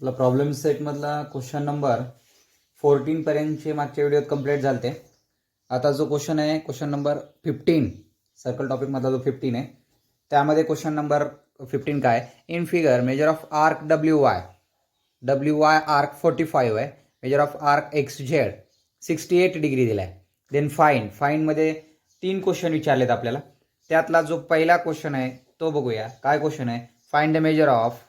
आपला problem सेटमधला question number 14 पर्यंतचे मागच्या व्हिडिओत कंप्लीट झालते. आता जो क्वेश्चन आहे क्वेश्चन नंबर 15 सर्कल टॉपिकमधला जो 15 आहे त्यामध्ये क्वेश्चन नंबर 15 काय, in figure major of arc W Y arc 45 आहे, major of arc x Z 68 degree दिला आहे. देन फाईनमध्ये 3 क्वेश्चन विचारलेत आपल्याला. त्यातला जो पहिला क्वेश्चन आहे तो बघूया. काय क्वेश्चन आहे, find the measure of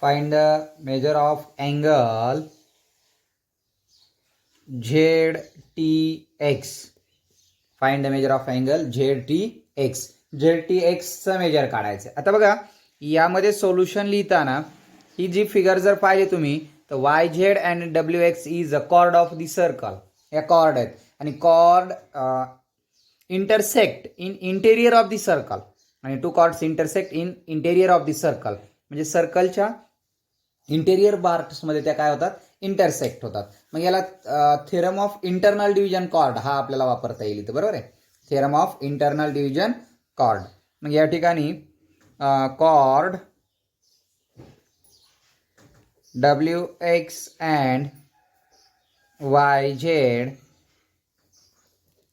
find the measure of angle ZTX. Find the measure of angle ZTX. ZTXचं मेजर काढायचं. आता बघा यामध्ये सोल्युशन लिहिताना ही जी फिगर जर पाहिजे तुम्ही तर YZ and WX is a chord of the circle. या कॉर्ड आहेत आणि chord intersect in interior of the circle आणि two chords intersect in interior of the circle. म्हणजे सर्कलच्या इंटेरियर पार्ट्समध्ये त्या काय होतात, इंटरसेक्ट होतात. मग याला theorem of internal division chord हा आपल्याला वापरता येईल इथं, बरोबर आहे. Theorem of internal division chord. मग या ठिकाणी chord WX and YZ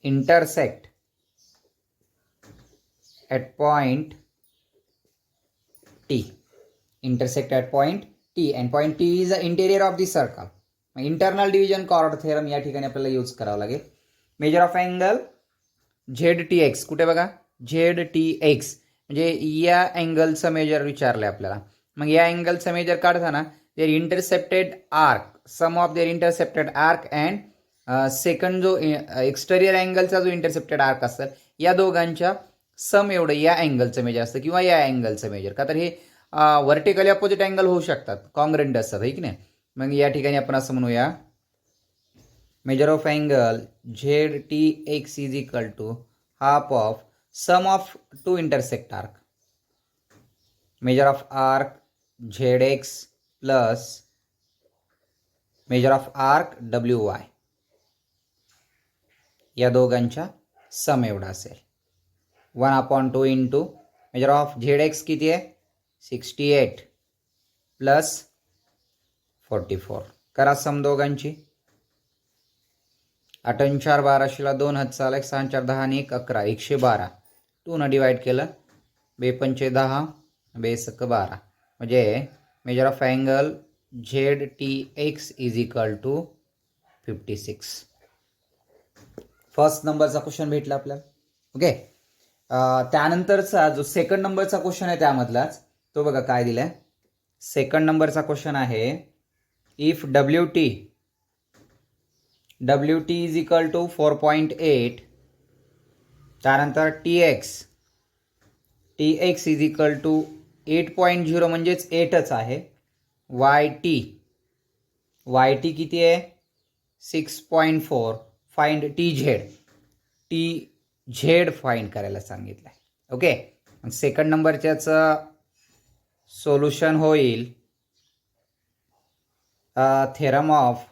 intersect at point T. Intersect at point T and point T is the interior of the circle. Internal division chord theorem या ठिकाणी आपल्याला यूज करावा लागेल. Major of angle ZTX कुठे बघा, ZTX म्हणजे या अँगलचं मेजर विचारलंय आपल्याला. मग या अँगलचं मेजर काढताना their intercepted arc, sum of their intercepted arc and second जो एक्सटेरियर अँगलचा जो इंटरसेप्टेड आर्क असतात या दोघांच्या सम एवढं या अँगलचं मेजर असतं किंवा या अँगलचं मेजर. का तर हे व्हर्टिकली अपोजिट अँगल होऊ शकतात, कॉन्ग्रंट असतात, है की नाही. मग या ठिकाणी आपण असं म्हणूया, measure of angle ZTX is equal to half of sum of two intersect arc, measure of arc ZX plus measure of arc WY या दोघांच्या सम एवढा असेल. 1/2 इंटू मेजर ऑफ ZX किती आहे 68 प्लस 44. करा सम दोघांची. 8 आणि 4 12शीला 2 हात चालक 6 आणि 4 10 आणि 1 11 112. 2 न डिवाइड केलं 2 पंचे 10 2 सक 12. म्हणजे measure of angle ZTX is equal to 56. First नंबरचा क्वेश्चन भेटला आपल्याला. ओके. त्यानंतरचा जो सेकंड नंबरचा क्वेश्चन आहे त्यामधलाच तो बघा काय दिलाय. सेकंड नंबरचा क्वेश्चन आहे, if WT is equal to 4.8, त्यानंतर TX इज इक्वल टू 8.0 म्हणजेच 8च आहे. YT किती आहे 6.4. फाइंड TZ फाइंड करायला सांगितलं आहे. ओके. सेकंड नंबरच्याचं सोल्युशन होईल theorem of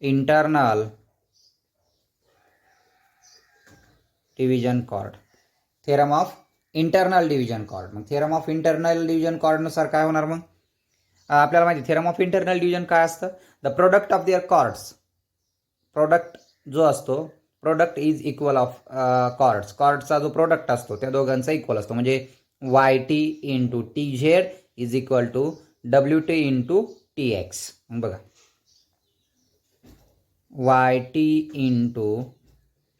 internal division chord. Theorem of internal division chord. मग थेरम ऑफ इंटरनल डिव्हिजन कॉर्डनुसार काय होणार, मग आपल्याला माहिती थेरम ऑफ इंटरनल डिव्हिजन काय असतं, the product of their chords. Product जो असतो, प्रोडक्ट इज इक्वल ऑफ कॉर्ड्सचा जो प्रोडक्ट असतो त्या दोघांचा इक्वल असतो. म्हणजे YT into TZ is equal to WT into TX. बघा YT into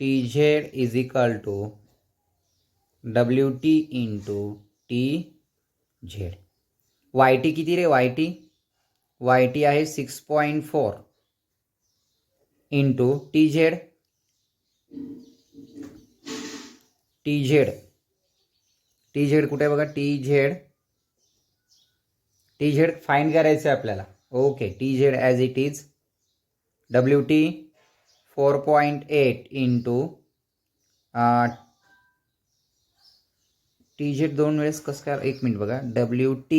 TZ is equal to WT into TZ. YT किती रे, YT आहे 6.4 इंटू TZ कुठे बघा, TZ फाइंड करायचं आहे आपल्याला. Okay. TZ as it is WT 4.8 into TZ 2 वेळेस कसं काय, 1 मिनिट बघा, WT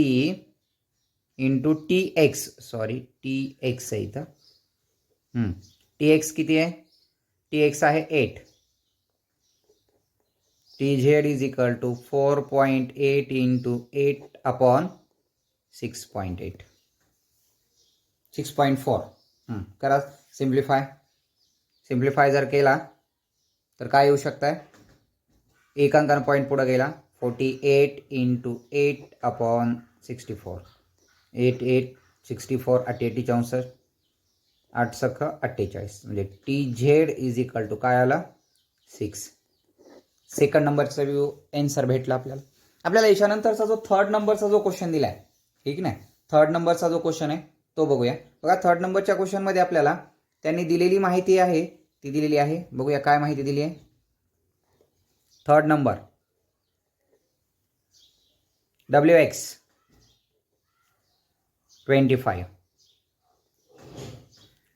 इंटू TX आहे इथं टी एक्स किती आहे? टी एक्स आहे 8. T Z is equal to 4.8 into 8 upon 6.8 6.4. करा सिम्प्लिफाय जर केला तर काय येऊ शकतं? एक अंकानं पॉईंट पुढं गेला. 48 इंटू 8 अपॉन 64. 8 64 88 64 8 सख 48 म्हणजे T Z is equal to काय आला? 6. सेकंड नंबरचा व्ह्यू एन्सर भेटला आपल्याला. आपल्याला याच्यानंतरचा जो थर्ड नंबरचा जो क्वेश्चन दिला आहे, ठीक नाही, थर्ड नंबरचा जो क्वेश्चन आहे तो बघूया. बघा थर्ड नंबरच्या क्वेश्चनमध्ये आपल्याला त्यांनी दिलेली माहिती आहे ती दिलेली आहे. बघूया काय माहिती दिली आहे. Third number WX 25,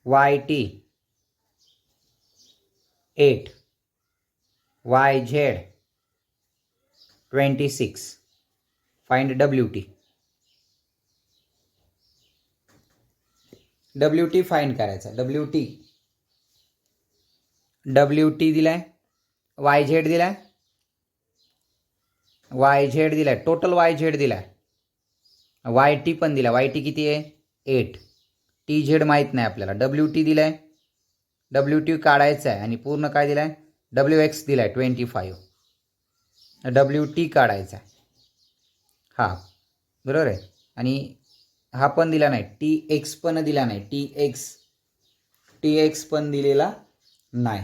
YT 8, YZ 26. Find WT. WT find करायचा. WT दिलाय, YZ दिलाय, YZ दिलाय, टोटल YZ दिलाय, YT पण दिला. YT किती आहे? 8. TZ माहित नाही आपल्याला. WT दिलाय, WT काढायचा आहे आणि पूर्ण काय दिलाय? WX दिलाय 25. WT काढायचा आहे. हा बरोबर आहे. आणि हा पण दिला नाही. TX पण दिला नाही. TX पण दिलेला नाही.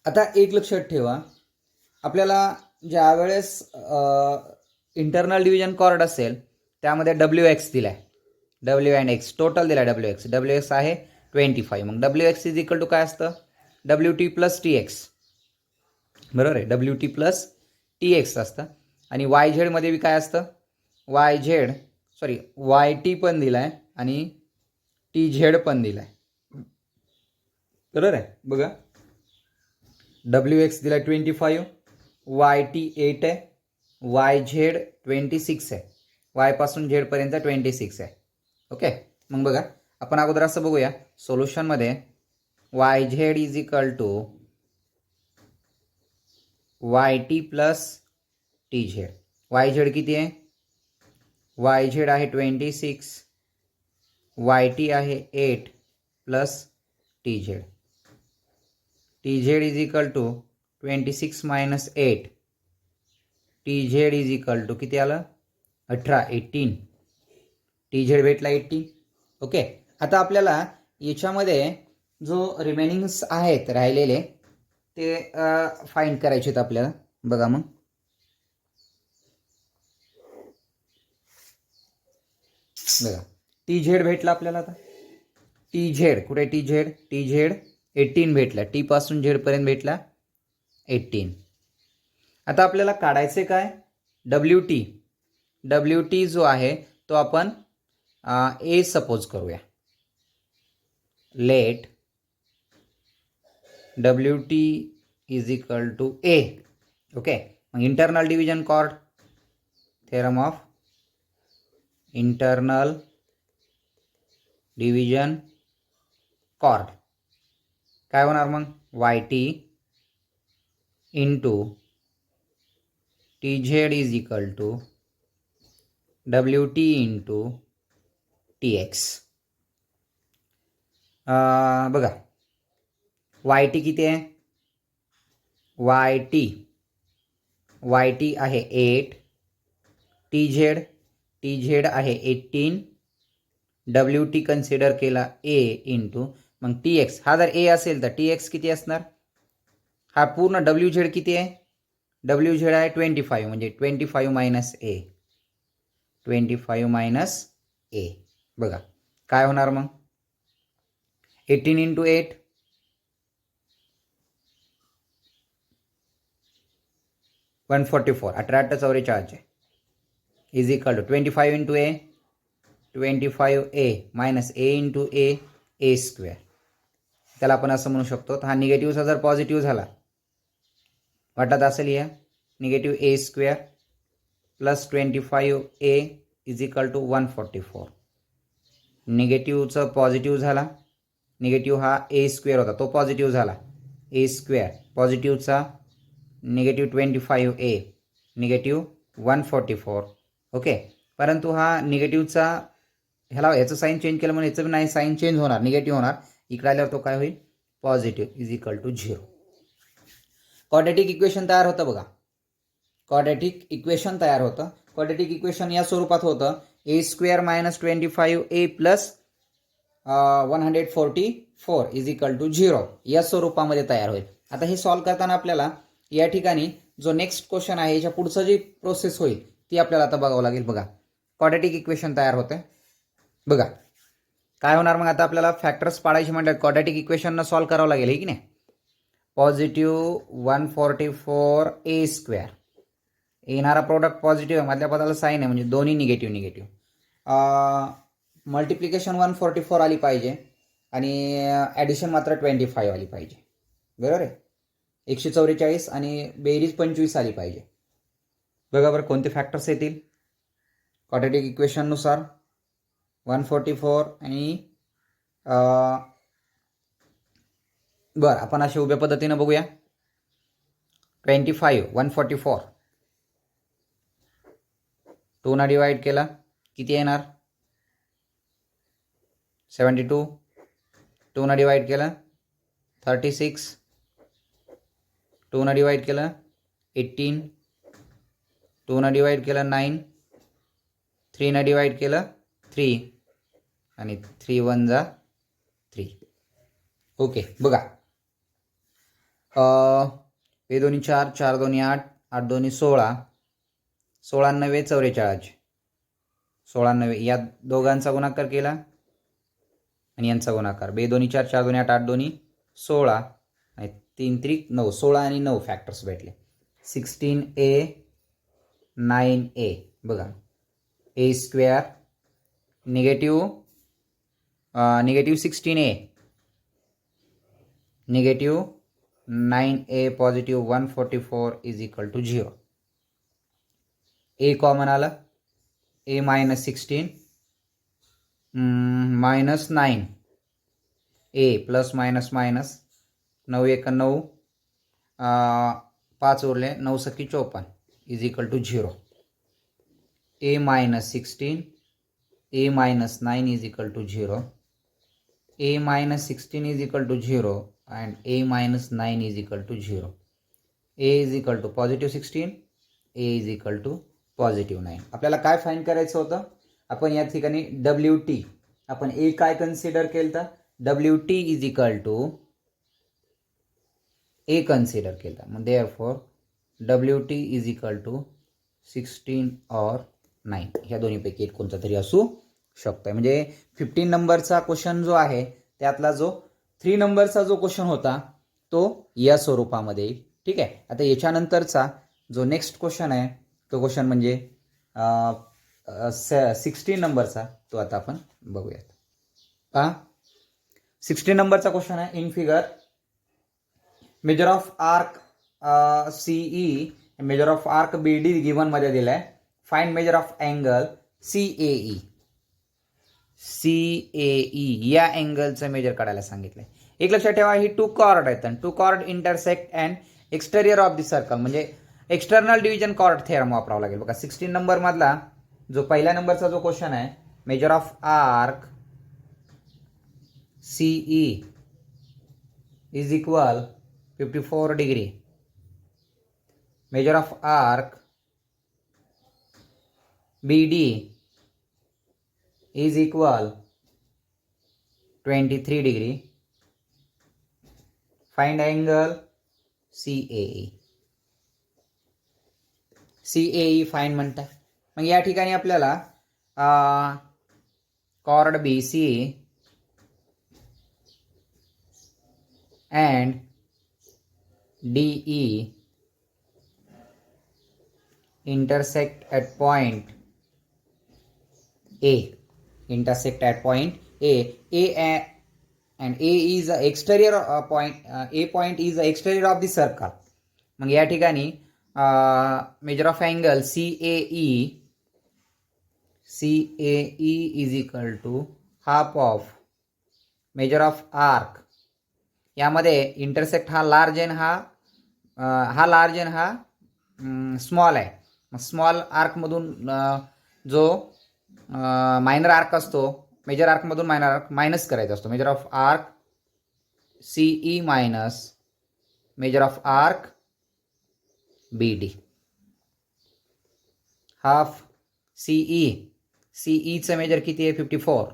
आता एक लक्षात ठेवा, आपल्याला ज्या वेळेस इंटरनल डिव्हिजन कॉर्ड असेल त्यामध्ये WX दिलाय, W अँड X टोटल दिलाय. WX आहे 25. मग WX इज इक्वल टू काय असतं? WT plus TX. बरोबर आहे. WT प्लस TX असतं. आणि YZ मध्ये बी काय असतं? YT पण दिलाय आणि TZ पण दिलाय. बरोबर आहे. बघा WX दिलाय 25, YT 8 आहे, YZ 26 आहे. Y पासून Z पर्यंत 26 आहे. ओके. मग बघा आपण अगोदर असं बघूया सोल्युशनमध्ये. YZ is equal to YT plus TZ. YZ किती आहे? YZ आहे 26, YT आहे 8 plus TZ. TZ is equal to 26 minus 8. TZ is equal to किती आलं? 18. TZ भेटला 18. ओके. आता आपल्याला याच्यामध्ये जो रिमेनिंग्स आहेत राहिलेले ते फाइंड करायचे आहेत आपल्याला. बघा मग बघा TZ भेटला आपल्याला. आता TZ कुठे? TZ 18 भेटला. T पासून Z पर्यंत भेटला 18. आता आपल्याला काढायचे काय? WT जो आहे तो आपण A सपोज करूया. Let WT is equal to A. Okay. मग internal division chord, theorem of internal division chord काय होणार मग? YT into TZ is equal to WT into TX. बघा YT किती आहे? YT आहे 8, TZ आहे 18, WT कन्सिडर केला A इंटू मग TX. हा जर A असेल तर TX किती असणार? हा पूर्ण WZ किती आहे? WZ आहे 25 म्हणजे 25 मायनस A. 25 minus A. बघा काय होणार मग? 18 into 8 144. 18 is equal to 25 into A 25A minus A into A square. त्याला आपण असं म्हणू शकतो. हा निगेटिव्हचा जर पॉझिटिव्ह झाला वाटत असेल या negative A square plus 25A is equal to 144. निगेटिव्हचं पॉझिटिव्ह झाला निगेटिव्ह हा ए स्क्वेअर होता, तो पॉझिटिव्ह झाला, ए स्क्वेअर, पॉझिटिव्हचा निगेटिव्ह 25a, निगेटिव्ह 144. ओके, परंतु हा निगेटिव्हचा ह्याचं साईन चेंज केलं म्हणून ह्याचं नाही साईन चेंज होणार, निगेटिव्ह होणार. इकडे आल्यावर तो काय होईल, positive is equal to 0. Quadratic equation तयार होतं बघा, क्वाड्रॅटिक इक्वेशन तयार होतं. क्वाड्रॅटिक इक्वेशन या स्वरूपात होतं, A square minus 25a plus 144 is equal to 0 या स्वरूपामध्ये तयार होईल. आता हे सॉल्व्ह करताना आपल्याला या ठिकाणी जो नेक्स्ट क्वेश्चन आहे याच्या पुढचं जी प्रोसेस होईल ती आपल्याला आता बघावं लागेल. बघा, क्वाड्रॅटिक इक्वेशन तयार होते. बघा काय होणार मग, आता आपल्याला फॅक्टर्स पाडायचे म्हणजे क्वाड्रॅटिक इक्वेशननं सॉल्व्ह करावं लागेल, हे की नाही. पॉझिटिव्ह 144a स्क्वेअर, येणारा प्रोडक्ट पॉझिटिव्ह, मधल्या पदाला साईन आहे म्हणजे दोन्ही निगेटिव्ह निगेटिव्ह. मल्टिप्लिकेशन 144 आली पाहिजे आणि ॲडिशन मात्र 25 आली पाहिजे, बरोबर आहे. 144 आणि बेरीज 25 आली पाहिजे. बघा बरं कोणते फॅक्टर्स येतील क्वाड्रॅटिक इक्वेशननुसार. 144 आणि बरं आपण अशा उभ्या पद्धतीनं बघूया. 25 144 2 ना डिवाइड केला किती येणार, 72. 2 ना डिवाइड केलं 36. 2 ना डिवाइड केलं 18. 2 ना डिवाइड केलं 9. 3 ना डिवाइड केलं 3 आणि 3 1 जा 3. ओके, बघा हे दोन्ही 4, 4 दोन्ही 8, 8 दोन्ही 16, 16 9 44, 16 9 या दोघांचा गुणाकार केला आणि यांचा गुणाकार, बे दोन्ही 4, 4 दोन्ही 8, 8 दोन्ही 16 आणि 3 3 9, 16 आणि 9 फॅक्टर्स भेटले. 16a 9a, बघा A square negative 16a negative 9a positive 144 is equal to 0. A common आलं, A minus 16 minus 9, A plus minus minus 9 1 9, 5 उरले 9 सकी 54 is equal to 0. A minus 16, A minus 9 is equal to 0. A minus 16 is equal to 0 and a minus 9 is equal to 0. a is equal to positive 16, a is equal to positive 9. आपल्याला काय find करायचं होतं, आपण या ठिकाणी WT, आपण a काय consider केलं तर WT is equal to a consider केलं, मग therefore WT is equal to 16 और 9 ह्या दोन्हीपैकी एक कोणता तरी असू शकतो. म्हणजे 15 नंबरचा क्वेश्चन जो आहे त्यातला जो 3 नंबरचा जो क्वेश्चन होता तो या स्वरूपामध्ये येईल. ठीक आहे, आता याच्यानंतरचा जो नेक्स्ट क्वेश्चन आहे तो क्वेश्चन म्हणजे 16 नंबरचा, तो आता आपण बघूयात. पहा 16 नंबरचा क्वेश्चन आहे. In figure major of arc CE, major of arc BD given मध्ये दिलाय. Find major of angle CAE. CAE या अँगलचं मेजर काढायला सांगितलंय. एक लक्षात ठेवा, ही 2 कॉर्ड आहेत आणि 2 chord intersect and exterior of the circle, म्हणजे एक्सटर्नल डिव्हिजन कॉर्ड थेरम वापरावा लागेल. बघा 16 नंबर मधला जो पहिल्या नंबरचा जो क्वेश्चन आहे, major of arc CE is equal 54 degree, major of arc BD is equal 23 degree. Find angle CAE. CAE find म्हणतात. मग या ठिकाणी आपल्याला cord BC and DE intersect at point A. Intersect at point A. And A is the exterior point. A point is the exterior of the circle. मग या ठिकाणी measure of angle CAE is equal to half of measure of arc, यामध्ये intersect हा large एन हा large एन हा small आहे. मग स्मॉल आर्कमधून जो मायनर आर्क असतो, मेजर आर्कमधून मायनर आर्क मायनस करायचा असतो. Measure of arc CE minus measure of arc BD. Half सीईचं मेजर किती आहे 54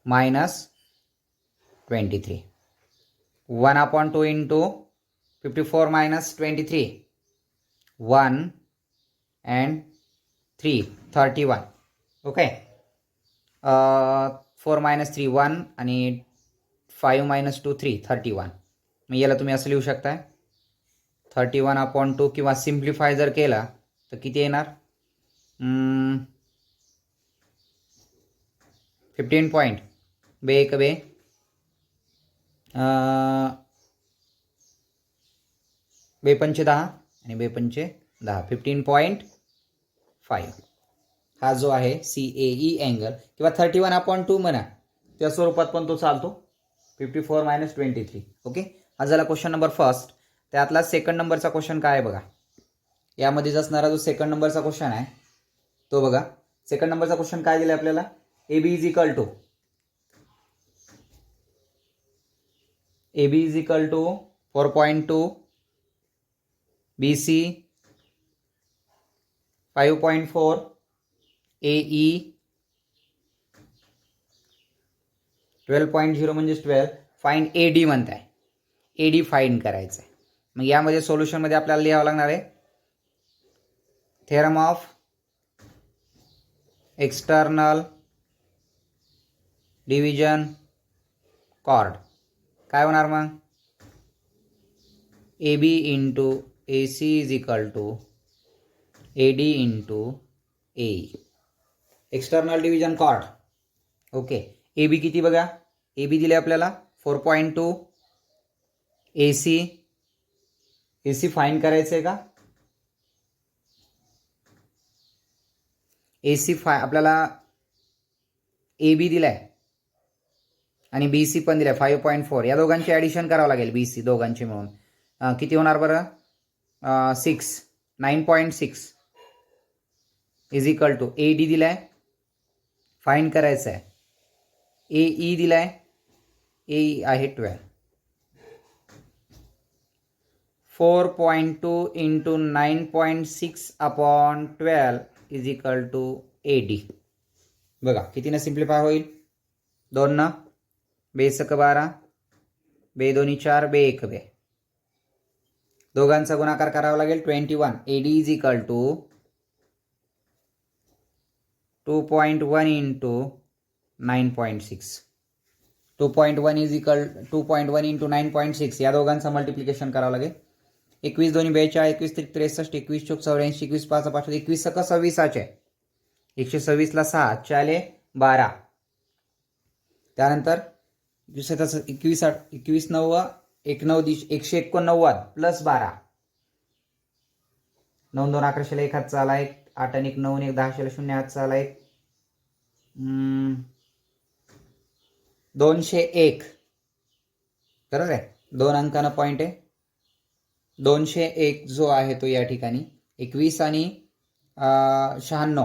minus 23. 1/2 into 54 minus 23 1 and 3 31. Okay. 4 minus 3 1 आणि 5 मायनस 2 3 31. मग याला तुम्ही असं लिहू शकताय 31/2 किंवा सिम्प्लिफाय जर केला तर किती येणार 15 पॉईंट बे एक बे बेपंचे 10 आणि बेपंचे 10 15.5. हा जो आहे CAE अँगल किंवा 31/2 म्हणा त्या स्वरूपात पण तो चालतो. 54 मायनस 23. ओके. हा झाला क्वेश्चन नंबर फर्स्ट. त्यातला सेकंड नंबरचा क्वेश्चन काय आहे बघा. यामध्येच असणारा जो सेकंड नंबरचा क्वेश्चन आहे तो बघा. सेकंड नंबरचा क्वेश्चन काय दिला आपल्याला AB is equal to 4.2 BC 5.4 AE 12.0 म्हणजे 12. फाइंड AD म्हणताय. AD फाइंड करायचं आहे. मग यामध्ये सोल्युशनमध्ये आपल्याला लिहावं लागणार आहे theorem of external division chord. काय होणार मग AB into AC is equal to AD into AE. External division chord. Okay. AB किती बघा. AB दिले आपल्याला 4.2. AC फाइंड करायचं आहे का आपल्याला AB दिलाय आणि BC पण दिलाय 5.4. या दोघांची ॲडिशन करावं लागेल. BC दोघांची मिळून किती होणार बरं 6 9.6 इज इक्वल टू AD दिलाय फाइंड करायचं आहे. AE दिलाय AE आहे 12. 4.2 into 9.6/12 is equal to AD. बघा कितीनं सिम्प्लिफाय होईल 2 न बे 12 बे 2 4 बे 1 बे. दोघांचा गुणाकार करावा लागेल 21. AD is equal to 2.1 into 9.6. 2.1 is equal 2.1 into 9.6 या दोघांचं मल्टिप्लिकेशन करावं लागेल. 21 2 42 21 63 21 4 84 21 5 5 21 सक 26 126 ला 6 चाले 12. त्यानंतर 21 9 189 प्लस 12 9 2 11 1 हात चाला 1 8 1 9 1 10 0 हात चाला 1 201. बरोबर आहे. 2 अंकानं पॉईंट आहे. 201 जो आहे तो या ठिकाणी 21 आणि 96.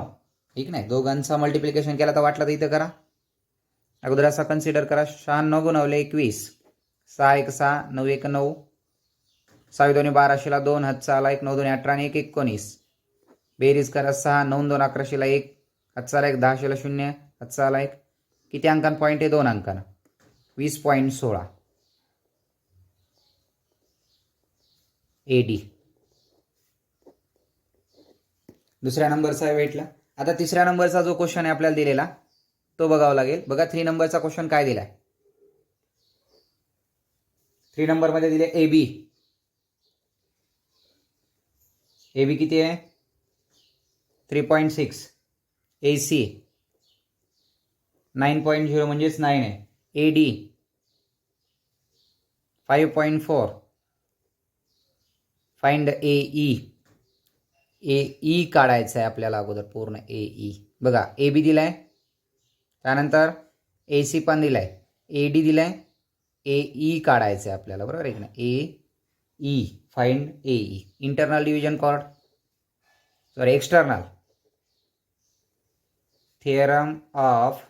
ठीक नाही. दोघांचा मल्टिप्लिकेशन केला तर वाटलं तर इथं करा. अगोदर असा कन्सिडर करा 96 गुणवले 21 6 1 6 9 1 9 6 2 12 2 हात चाला 1 9 2 18 1 19 बेरीज करा 6 9 2 11 1 हात चाला 1 10 0 हात चाला 1 किती अंकान पॉईंट आहे 2 अंकानं 20.16 AD. दुसऱ्या नंबरचा भेटला. आता तिसऱ्या नंबरचा जो क्वेश्चन आहे आपल्याला दिलेला तो बघावा लागेल. बघा 3 नंबरचा क्वेश्चन काय दिलाय. 3 नंबरमध्ये दिले AB किती आहे 3.6 AC 9.0 म्हणजेच 9 आहे. AD 5.4. फाइंड AE काढायचं आहे आपल्याला अगोदर पूर्ण AE. बघा AB दिलाय त्यानंतर AC पण दिलाय. ए डी दिलाय, ए ई काढायचं आहे आपल्याला, बरोबर आहे की नाही, A E, find A E. Internal division chord, sorry external, theorem of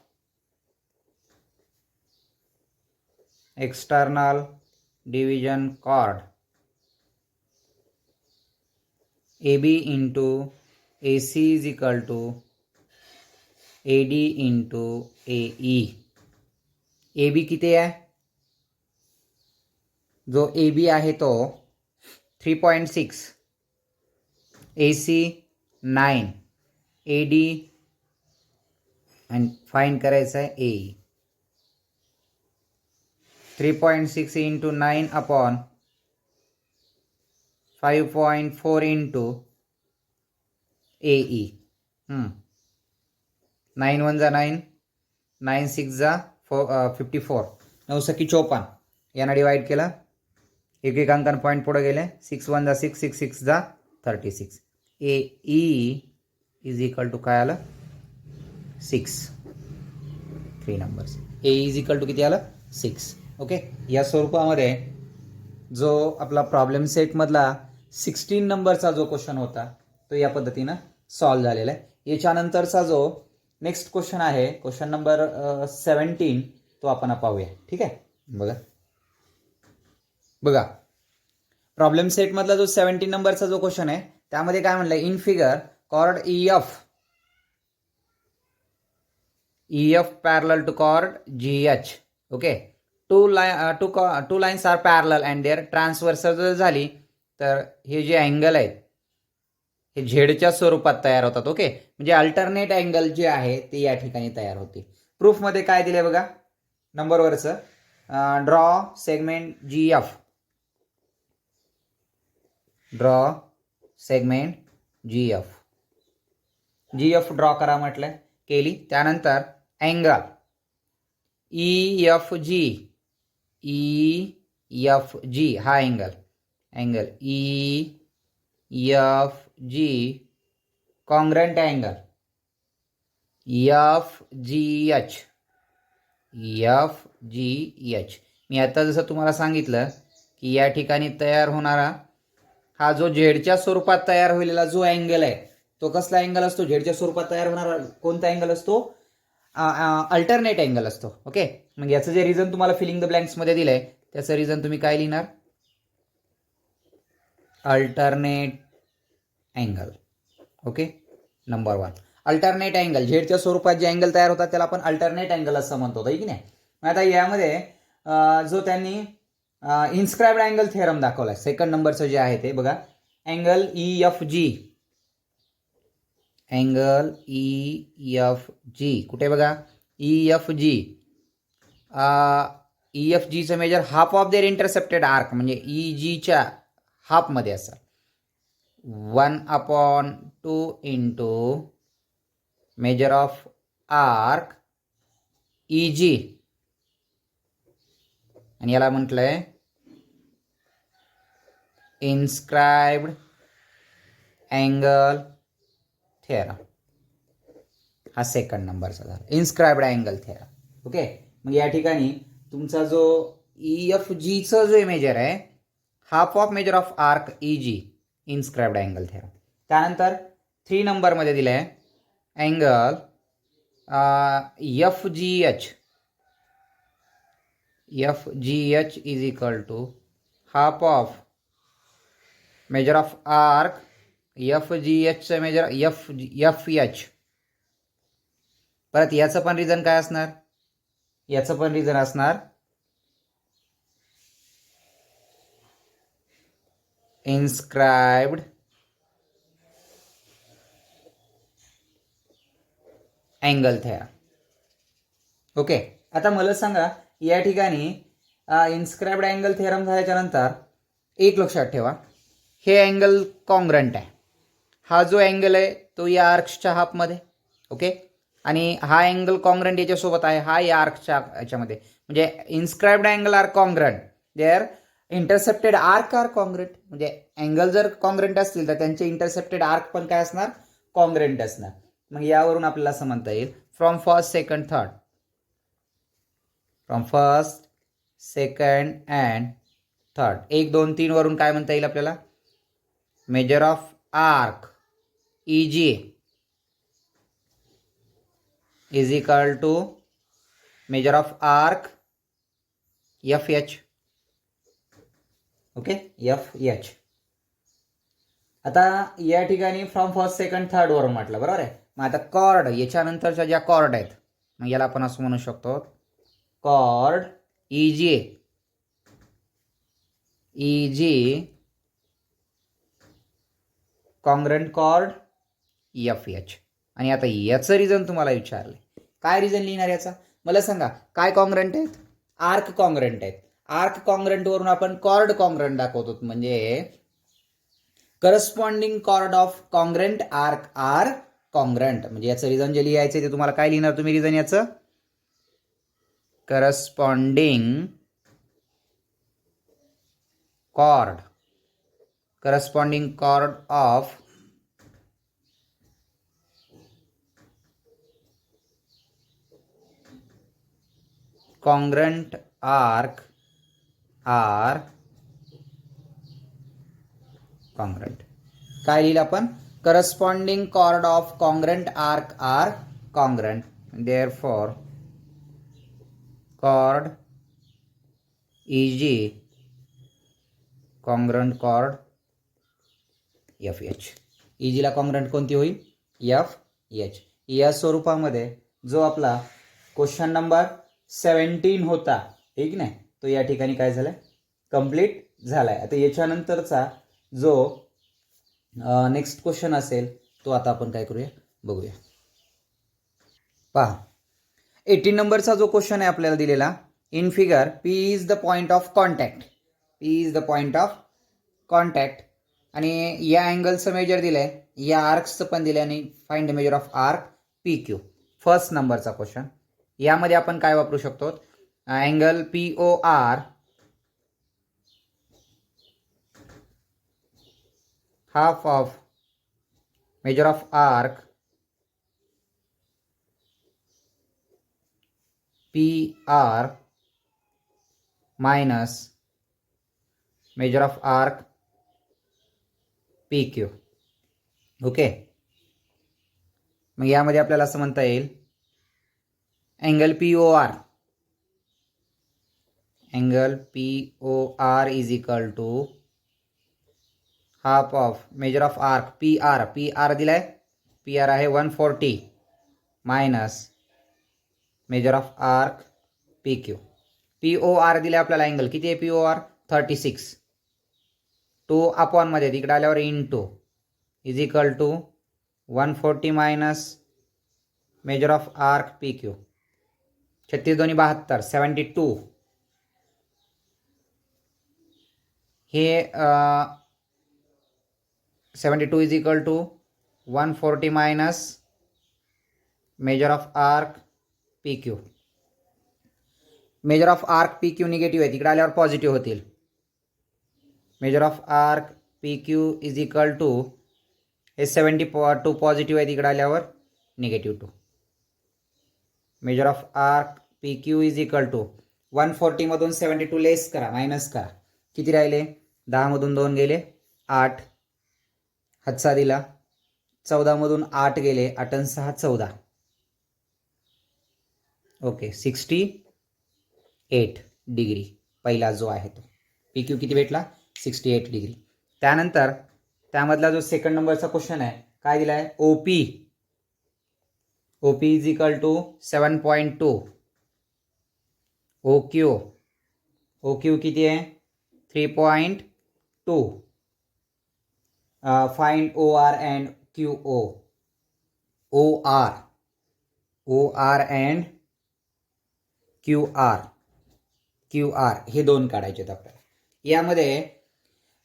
external division chord, A B into A C is equal to A D into A E. A B किती आहे, जो ए बी आहे तो 3.6, A C 9, A D आणि find करायचं आहे A E. 3.6 into 9 upon 5.4 into A E. 9 1 जा 9, 9 6 जा 54, 9 सकी 54. यांना डिवाइड केला, एक एक अंकान पॉईंट पुढे गेले, 6 1 जा 6, 6 6 जा 36. A E is equal to काय आलं, 6. 3 numbers. A is equal to किती आलं, 6. ओके. या स्वरूपामध्ये जो आपला प्रॉब्लेम सेटमधला 16 नंबरचा जो क्वेश्चन होता तो या पद्धतीनं सॉल्व झालेला आहे. याच्यानंतरचा जो नेक्स्ट क्वेश्चन आहे, क्वेश्चन नंबर 17, तो आपण पाहूया. ठीक आहे. बघा प्रॉब्लेम सेटमधला जो 17 नंबरचा जो क्वेश्चन आहे त्यामध्ये काय म्हणलंय, in figure chord E F parallel to chord G H. Okay. Two lines are parallel and their transversal जर झाली तर हे जे अँगल आहेत हे झेडच्या स्वरूपात तयार होतात. ओके. म्हणजे अल्टरनेट अँगल जे आहे ते या ठिकाणी तयार होते. प्रूफमध्ये काय दिले बघा, नंबरवरचं, draw segment G F, draw segment G F. G F draw करा म्हटलं, केली. त्यानंतर अँगल ई एफ जी, हा angle E F G congruent angle F G H. मी आता जसं तुम्हाला सांगितलं की या ठिकाणी तयार होणारा हा जो झेडच्या स्वरूपात तयार होलेला जो अँगल आहे तो कसला अँगल असतो, झेडच्या स्वरूपात तयार होणारा कोणता अँगल असतो, अल्टरनेट अँगल असतो. ओके. मग याचं जे रिझन तुम्हाला फिलिंग द ब्लँक्स मध्ये दिलंय त्याचं रिझन तुम्ही काय लिहिणार, alternate angle. Okay. Number 1 alternate angle, झेडच्या स्वरूपात जे अँगल तयार होतात त्याला आपण अल्टरनेट अँगल असं म्हणतो, की नाही. आता यामध्ये जो त्यांनी इन्स्क्राइब्ड अँगल थेरम दाखवलाय, सेकंड नंबरचं जे आहे ते बघा, अँगल ई एफ जी, कुठे बघा, ई एफ जीचं measure half of their intercepted arc, म्हणजे ई जीच्या हाफमध्ये असा 1/2 into measure of arc E G, आणि याला म्हटलंय इन्स्क्राइब्ड अँगल थेरम. हा सेकंड नंबरचा झाला, इन्स्क्राइब्ड अँगल थेरम. ओके. मग या ठिकाणी तुमचा जो ई एफ जीचं जो मेजर आहे, half of measure of arc E G, inscribed angle theorem. त्यानंतर 3 नंबरमध्ये दिलं आहे angle F G H is equal to half of measure of arc F G एचचं मेजर एफ एच. परत याचं पण रिझन काय असणार, याचं पण रिझन असणार इन्स्क्राइब्ड अँगल थेरम. ओके. आता मला सांगा या ठिकाणी इन्स्क्राइब्ड अँगल थेरम झाल्याच्या नंतर एक लक्षात ठेवा, हे अँगल कॉन्ग्रंट आहे. हा जो अँगल आहे तो या आर्क्सच्या हाफमध्ये. ओके. आणि हा अँगल कॉन्ग्रंट याच्यासोबत आहे, हा या आर्कच्या याच्यामध्ये, म्हणजे inscribed angle are congruent, their intercepted arc are congruent. म्हणजे अँगल जर कॉन्ग्रंट असतील तर त्यांचे इंटरसेप्टेड आर्क पण काय असणार, कॉन्ग्रंट असणार. मग यावरून आपल्याला असं म्हणता येईल from first second third from first, second and third. 1, 2, 3 वरून काय म्हणता येईल आपल्याला? Measure of arc EG is equal to measure of arc FH. Okay, FH. आता या ठिकाणी फ्रॉम फर्स्ट, सेकंड, थर्ड वरून म्हटलं, बरोबर आहे. मग आता कॉर्ड, याच्यानंतरच्या ज्या कॉर्ड आहेत, मग याला आपण असं म्हणू शकतो chord EG congruent chord FH. आणि आता याचं रिझन तुम्हाला विचारले, काय रिझन लिहिणार याचा? मला सांगा, काय कॉंग्रंट आहेत? आर्क कॉंग्रंट आहेत. आर्क कॉंग्रंट वरून आपण कॉर्ड कॉंग्रंट दाखवतो, म्हणजे corresponding chord of congruent arc are congruent. म्हणजे याचं रिझन जे लिहायचं ते तुम्हाला काय लिहिणार तुम्ही रिझन याचं? Corresponding chord of congruent arc are congruent. काय लिहिलं आपण? Corresponding chord of congruent arc are congruent. Therefore chord EG congruent chord FH. EG ला कॉंग्रंट कोणती होईल? FH. या स्वरूपामध्ये जो आपला क्वेश्चन नंबर 17 होता, ठीक नाही, तो या ठिकाणी काय झालाय? कंप्लीट झालाय. आता याच्यानंतरचा जो नेक्स्ट क्वेश्चन असेल तो आता आपण काय करूया बघूया. पहा, 18 नंबरचा जो क्वेश्चन आहे आपल्याला दिलेला, in figure P is the point of contact. P is the point of contact. आणि या अँगलचं मेजर दिलंय, या आर्क्सचं पण दिलंय, आणि find the measure of arc PQ. First नंबरचा क्वेश्चन. यामध्ये आपण काय वापरू शकतो? Angle POR half of measure of arc PR minus measure of arc PQ. Okay, मग यामध्ये आपल्याला असं म्हणता येईल, angle POR is equal to half of measure of arc PR दिलाय, PR आहे 140 minus measure of arc PQ. POR दिले आपल्याला, अँगल किती आहे POR? 36. 2 अपॉन मध्ये तिकडे आल्यावर into is equal to 140 minus measure of arc PQ. 36 दोन्ही 72, 72. हे 72 is equal to 140 minus measure of arc PQ. Measure of arc PQ negative आहे, तिकडे आल्यावर पॉझिटिव्ह होतील. Measure of arc PQ is equal to, हे 72 पॉझिटिव्ह आहे, तिकडे आल्यावर negative 2. Measure of arc PQ is equal to 140 मधून 72 लेस करा, मायनस करा, किती राहिले? 10 मधून 2 गेले 8, हातचा दिला, 14 मधून 8 गेले, 8 आणि 6 14. ओके, 68 डिग्री पहिला जो आहे तो PQ किती भेटला? 68 डिग्री. त्यानंतर त्यामधला जो सेकंड नंबरचा क्वेश्चन आहे, काय दिला आहे? OP is equal to 7.2. OQ किती आहे? 3.2. Find OR and QO. OR and QR हे दोन काढायचे आहेत आपल्याला. यामध्ये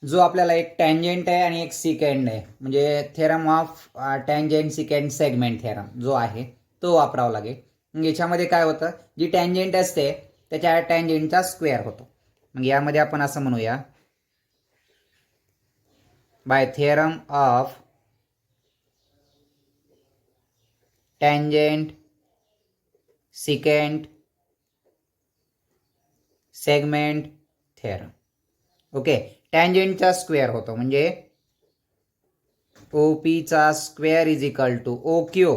जो आपल्याला एक टँजेंट आहे आणि एक सिकेंड आहे, म्हणजे theorem of tangent secant segment theorem जो आहे तो वापरावा लागेल. मग याच्यामध्ये काय होतं, जी टँजेंट असते त्याच्या टँजेंटचा स्क्वेअर होतो. मग यामध्ये आपण असं म्हणूया, by theorem of tangent secant segment theorem. Okay, टँजेंटचा स्क्वेअर होतो म्हणजे ओ पीचा square is equal to O Q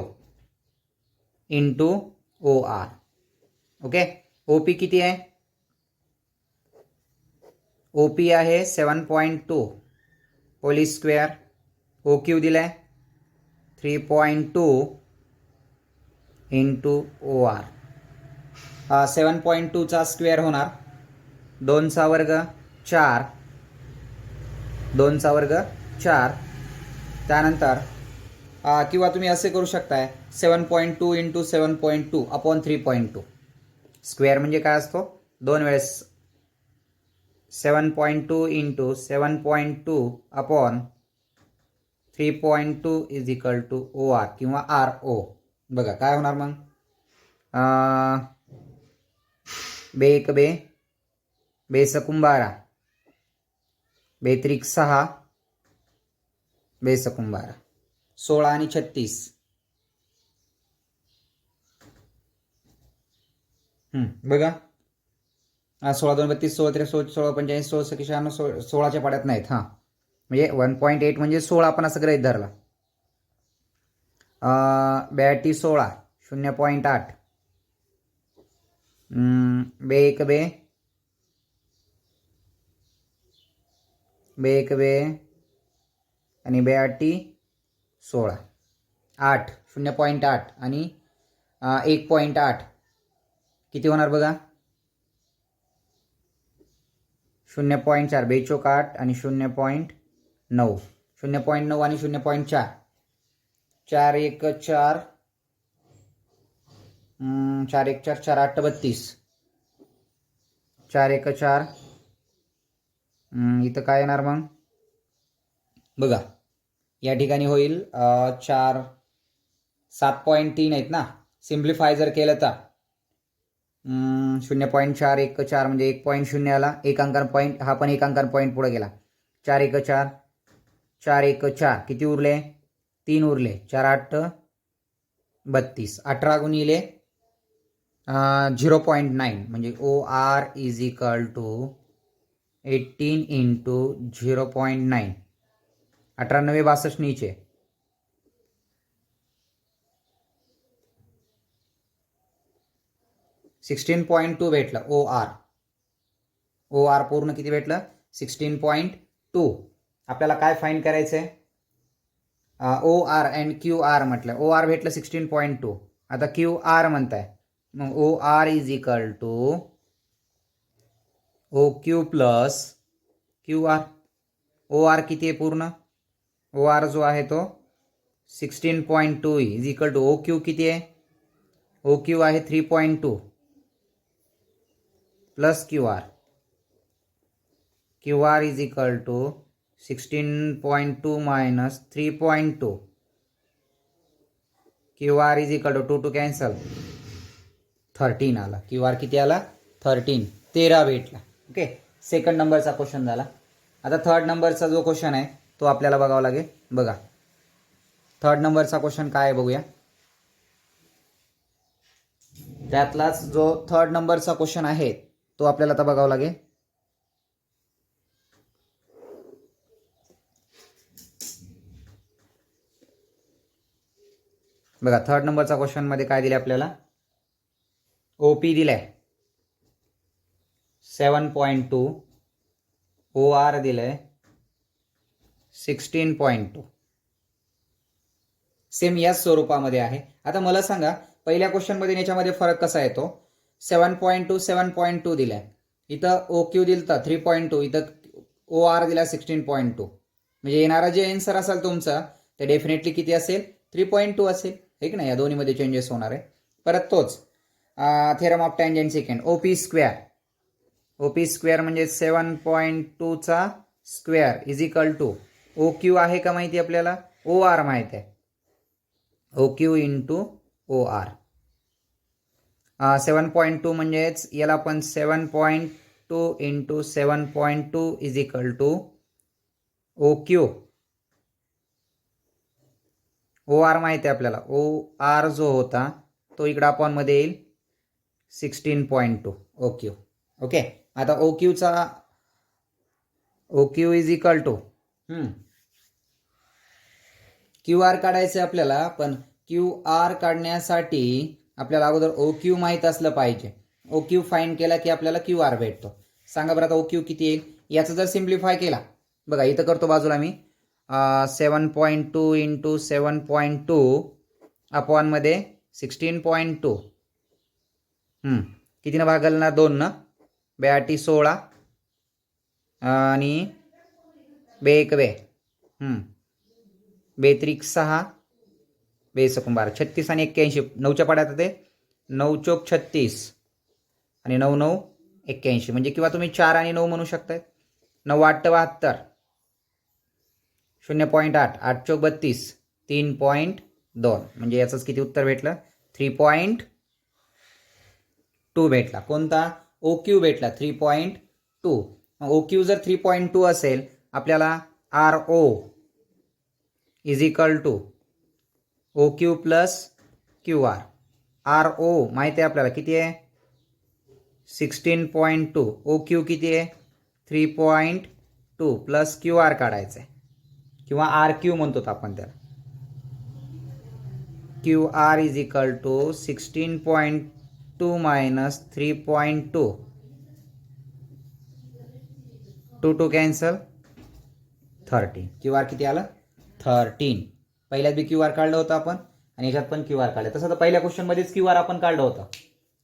into O R. Okay, O P किती आहे? ओ पी आहे 7.2 होल स्क्वेअर. ओ क्यू दिलाय 3.2 इंटू ओ आर. 7.2चा स्क्वेअर होणार 2चा वर्ग 4, 2चा वर्ग 4. त्यानंतर किंवा तुम्ही असे करू शकताय 7.2 इंटू 7.2 अपॉन 3.2. स्क्वेअर म्हणजे काय असतो? 2 वेळेस 7.2 into 7.2 upon 3.2 is equal to O R किंवा आर ओ. बघा काय होणार मग? बे एक बे, बे सकूम 12, बे त्रिक 6, बे सकूम 12, 16 आणि 36. बघा 16 2 32 16 3 16 45 16 96 16च्या पाड्यात नाहीत. हां म्हणजे 1.8 म्हणजे 16 आपण असं गृहीत धरला. 82 16 0.8, बे एक बे, बे एक बे आणि 82 16 8 0.8 आणि 1.8 किती होणार बघा? 0.4 बेचोक 8 आणि 0.9 0.9 आणि 0.4 4 1 4 4 1 4 4 8 32 4 1 4. इथं काय येणार मग बघा? या ठिकाणी होईल 4 7.3 आहेत ना. सिम्प्लिफाय जर केलं तर 0.4 1 4 म्हणजे 1.0 आला. एक अंकान पॉईंट, हा पण एक अंकान पॉईंट पुढे गेला. 4 1 4 4 1 4 किती उरले? 3 उरले. 4 8 32 18 गुणिले 0.9 म्हणजे O R is equal to 18 into 0.9. 98 62 नीचे 16.2 भेटलं ओ आर. ओ आर पूर्ण किती भेटलं? 16.2. आपल्याला काय फाईंड करायचं आहे? O R and Q R म्हटलं. ओ आर भेटलं 16.2. आता क्यू आर म्हणताय मग O R is equal to O Q plus Q R. O R किती आहे पूर्ण? ओ आर जो आहे तो 16.2 is equal to O Q किती आहे? ओ क्यू आहे 3.2 plus Q R. Q R is equal to 16.2 minus 3.2. Q R is equal to 2 two cancel 13 आला. क्यू आर किती आला? 13 भेटला. ओके, सेकंड नंबरचा क्वेश्चन झाला. आता थर्ड नंबरचा जो क्वेश्चन आहे तो आपल्याला बघावा लागेल. बघा थर्ड नंबरचा क्वेश्चन काय आहे बघूया. त्यातलाच जो थर्ड नंबरचा क्वेश्चन आहे तो आपल्याला आता बघावा लागेल. बघा थर्ड नंबरचा क्वेश्चन मध्ये काय दिले आपल्याला? ओपी दिलाय 7.2, ओ आर दिलंय 16.2. सेम याच स्वरूपामध्ये आहे. आता मला सांगा पहिल्या क्वेश्चनमध्ये याच्यामध्ये फरक कसा येतो? 7.2 7.2 दिलाय, इथं ओ क्यू दिलं 3.2, इथं ओ आर दिला 16.2. म्हणजे येणारा जे आन्सर असेल तुमचा ते डेफिनेटली किती असेल? 3.2 असेल. हे की नाही? या दोन्हीमध्ये चेंजेस होणार आहे. परत तोच theorem of tangent second OP square. OP square म्हणजे 7.2चा square is equal to O Q आहे का माहिती आपल्याला? ओ आर माहिती आहे. O Q into O R. 7.2 म्हणजेच याला आपण 7.2 into 7.2 is equal to O Q. O R माहिती आहे आपल्याला. ओ आर जो होता तो इकडं आपण मध्ये येईल 16.2 ओ क्यू. ओके, आता O Q is equal to Q R काढायचं आहे आपल्याला, पण क्यू आर काढण्यासाठी आपल्याला अगोदर ओ क्यू माहीत असलं पाहिजे. ओ क्यू फाईंड केला की आपल्याला क्यू आर भेटतो. सांगा बरं आता ओ क्यू किती येईल. याचं जर सिम्प्लिफाय केला, बघा इथं करतो बाजूला मी 7.2 इंटू 7.2 अपॉनमध्ये 16.2 कितीनं भागल ना 2 ना, 2 16 आणि 2 1 2 2 3 6 2 सकून 12 36 आणि 81 9च्या पाड्यात ते 9 चोक 36 आणि 9 9 81 म्हणजे किंवा तुम्ही 4 आणि 9 म्हणू शकताय. 9 8 72 0.8 8 चोक 32 3.2 म्हणजे याचंच किती उत्तर भेटलं 3.2 भेटला. कोणता ओ क्यू भेटला 3.2. ओ क्यू जर 3.2 असेल आपल्याला R O is equal to O Q plus Q R. R O माहिती आहे आपल्याला किती आहे 16.2. ओ क्यू किती आहे 3.2 प्लस क्यू आर काढायचं आहे किंवा आर क्यू म्हणतो आपण त्याला. Q R is equal to 16.2 minus 3.2. 2 2 cancel 13. Q R किती आलं 13. पहिल्यात बी क्यू आर काढलं होतं आपण आणि याच्यात पण क्यू आर काढलं. तसं तर पहिल्या क्वेश्चनमध्येच क्यू आर आपण काढलं होतं,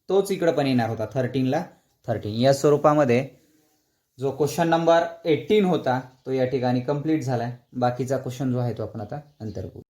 तोच इकडं पण येणार होता 13ला 13. या स्वरूपामध्ये जो क्वेश्चन नंबर 18 होता तो या ठिकाणी कंप्लीट झालाय. बाकीचा क्वेश्चन जो आहे तो आपण आता नंतर बघू.